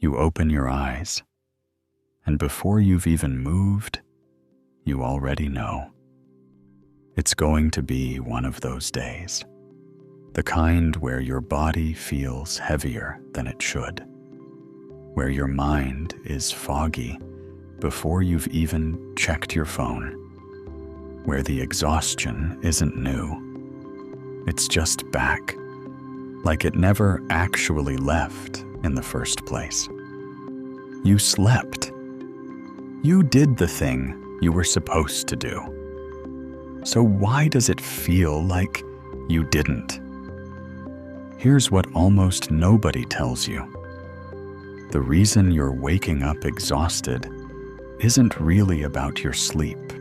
You open your eyes, and before you've even moved, you already know. It's going to be one of those days, the kind where your body feels heavier than it should, where your mind is foggy before you've even checked your phone, where the exhaustion isn't new. It's just back, like it never actually left in the first place. You slept. You did the thing you were supposed to do. So why does it feel like you didn't? Here's what almost nobody tells you. The reason you're waking up exhausted isn't really about your sleep.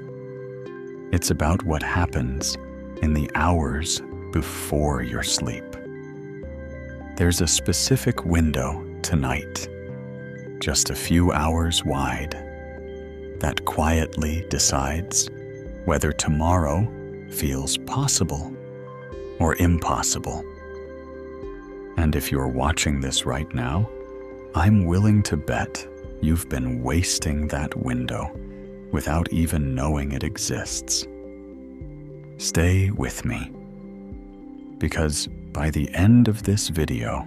It's about what happens in the hours before your sleep. There's a specific window tonight, just a few hours wide, that quietly decides whether tomorrow feels possible or impossible. And if you're watching this right now, I'm willing to bet you've been wasting that window without even knowing it exists. Stay with me, because by the end of this video,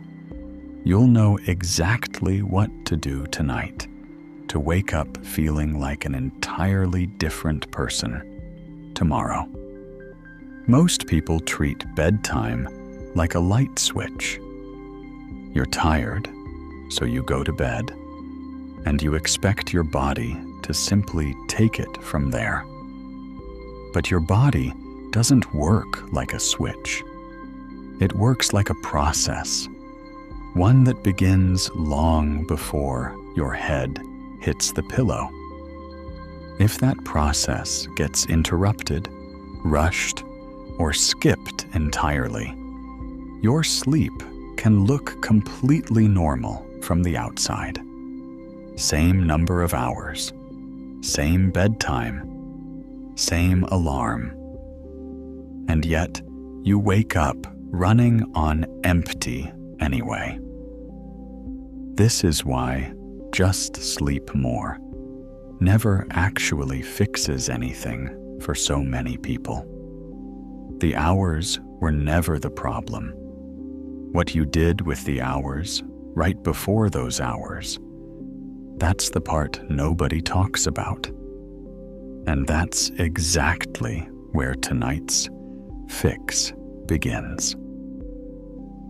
you'll know exactly what to do tonight to wake up feeling like an entirely different person tomorrow. Most people treat bedtime like a light switch. You're tired, so you go to bed, and you expect your body to simply take it from there. But your body doesn't work like a switch. It works like a process, one that begins long before your head hits the pillow. If that process gets interrupted, rushed, or skipped entirely, your sleep can look completely normal from the outside. Same number of hours, same bedtime, same alarm. And yet, you wake up running on empty anyway. This is why just sleep more never actually fixes anything for so many people. The hours were never the problem. What you did with the hours right before those hours, that's the part nobody talks about. And that's exactly where tonight's fix begins.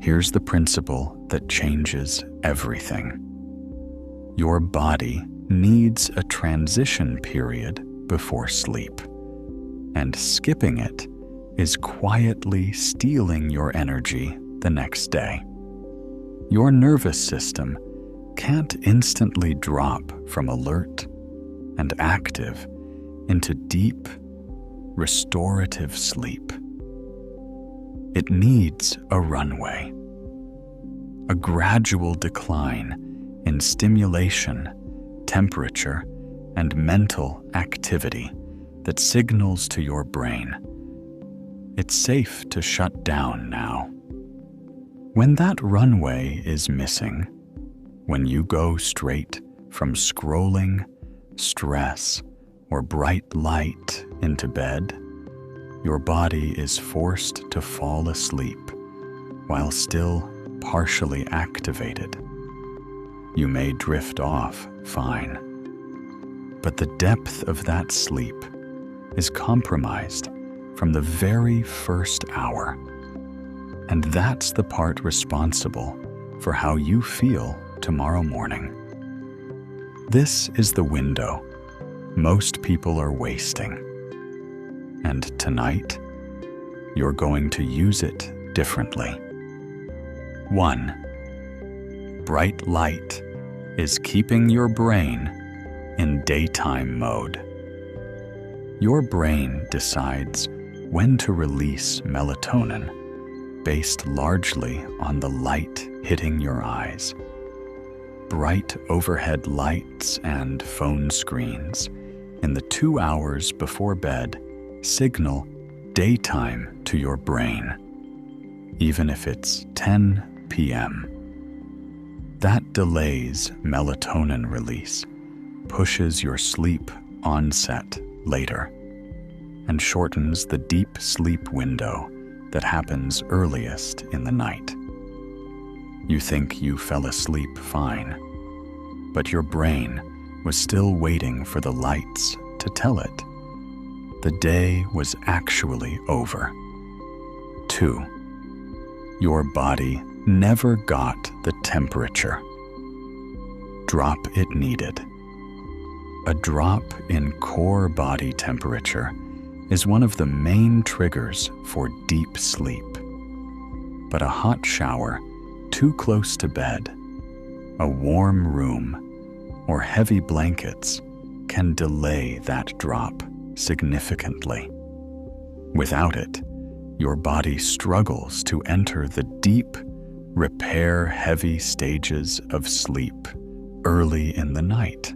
Here's the principle that changes everything. Your body needs a transition period before sleep, and skipping it is quietly stealing your energy the next day. Your nervous system can't instantly drop from alert and active into deep, restorative sleep. It needs a runway, a gradual decline in stimulation, temperature, and mental activity that signals to your brain it's safe to shut down now. When that runway is missing, when you go straight from scrolling, stress, or bright light into bed, your body is forced to fall asleep while still partially activated. You may drift off fine, but the depth of that sleep is compromised from the very first hour. And that's the part responsible for how you feel tomorrow morning. This is the window most people are wasting. And tonight, you're going to use it differently. 1. Bright light is keeping your brain in daytime mode. Your brain decides when to release melatonin based largely on the light hitting your eyes. Bright overhead lights and phone screens in the 2 hours before bed signal daytime to your brain, even if it's 10 p.m. That delays melatonin release, pushes your sleep onset later, and shortens the deep sleep window that happens earliest in the night. You think you fell asleep fine, but your brain was still waiting for the lights to tell it. The day was actually over. 2. Your body never got the temperature drop it needed. A drop in core body temperature is one of the main triggers for deep sleep. But a hot shower too close to bed, a warm room, or heavy blankets can delay that drop significantly. Without it, your body struggles to enter the deep, repair-heavy stages of sleep early in the night.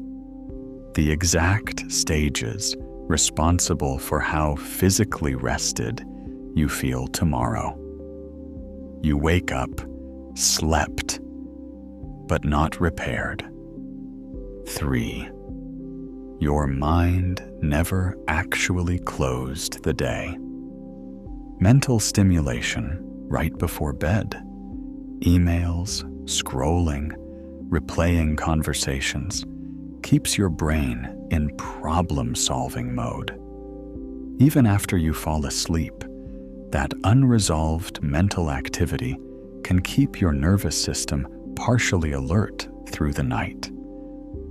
The exact stages responsible for how physically rested you feel tomorrow. You wake up slept, but not repaired. 3. Your mind never actually closed the day. Mental stimulation right before bed, emails, scrolling, replaying conversations, keeps your brain in problem-solving mode. Even after you fall asleep, that unresolved mental activity can keep your nervous system partially alert through the night,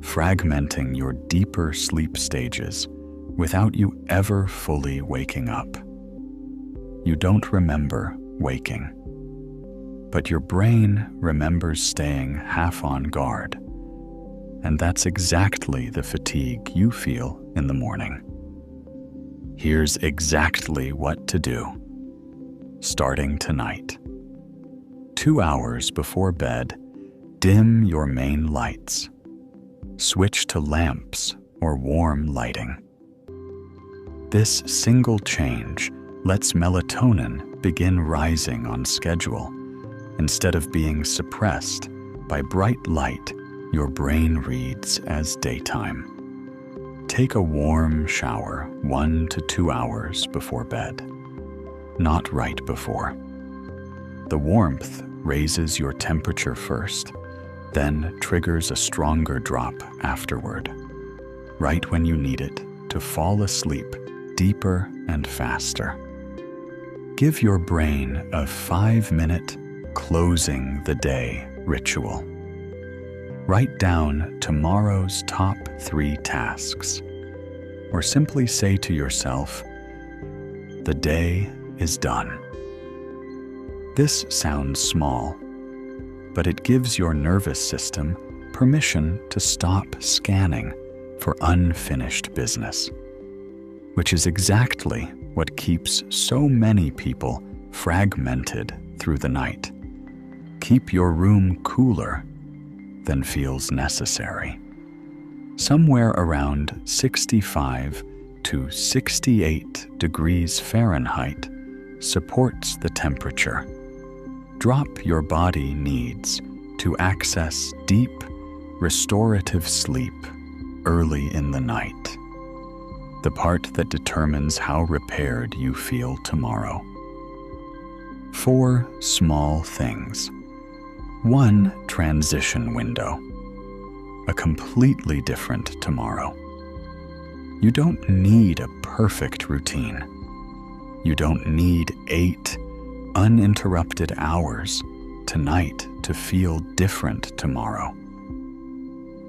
fragmenting your deeper sleep stages without you ever fully waking up. You don't remember waking, but your brain remembers staying half on guard, and that's exactly the fatigue you feel in the morning. Here's exactly what to do. Starting tonight. 2 hours before bed, dim your main lights. Switch to lamps or warm lighting. This single change lets melatonin begin rising on schedule instead of being suppressed by bright light your brain reads as daytime. Take a warm shower 1 to 2 hours before bed, not right before. The warmth raises your temperature first, then triggers a stronger drop afterward, right when you need it to fall asleep deeper and faster. Give your brain a 5-minute closing the day ritual. Write down tomorrow's top 3 tasks, or simply say to yourself, "The day is done." This sounds small, but it gives your nervous system permission to stop scanning for unfinished business, which is exactly what keeps so many people fragmented through the night. Keep your room cooler than feels necessary. Somewhere around 65 to 68 degrees Fahrenheit supports the temperature. Drop your body needs to access deep, restorative sleep early in the night, the part that determines how repaired you feel tomorrow. 4 small things. 1 transition window. A completely different tomorrow. You don't need a perfect routine. You don't need 8 uninterrupted hours tonight to feel different tomorrow.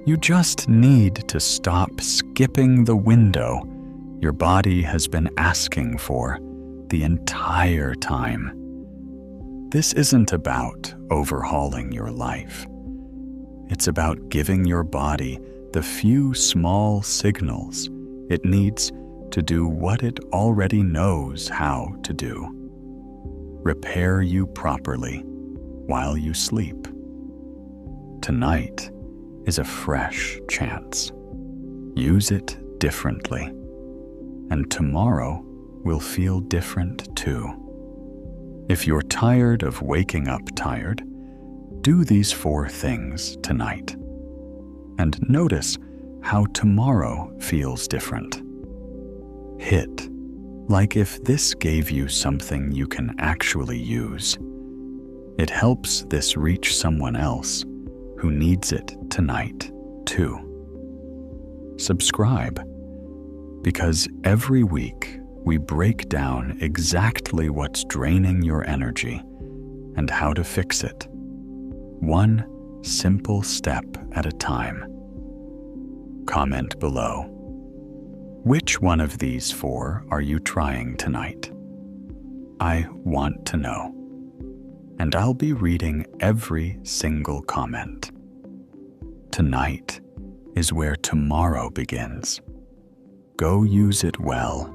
You just need to stop skipping the window your body has been asking for the entire time. This isn't about overhauling your life. It's about giving your body the few small signals it needs to do what it already knows how to do. Repair you properly while you sleep. Tonight is a fresh chance. Use it differently, and tomorrow will feel different too. If you're tired of waking up tired, Do these 4 things tonight. And notice how tomorrow feels different. Hit, like if this gave you something you can actually use. It helps this reach someone else who needs it tonight, too. Subscribe, because every week we break down exactly what's draining your energy and how to fix it, one simple step at a time. Comment below. Which one of these 4 are you trying tonight? I want to know. And I'll be reading every single comment. Tonight is where tomorrow begins. Go use it well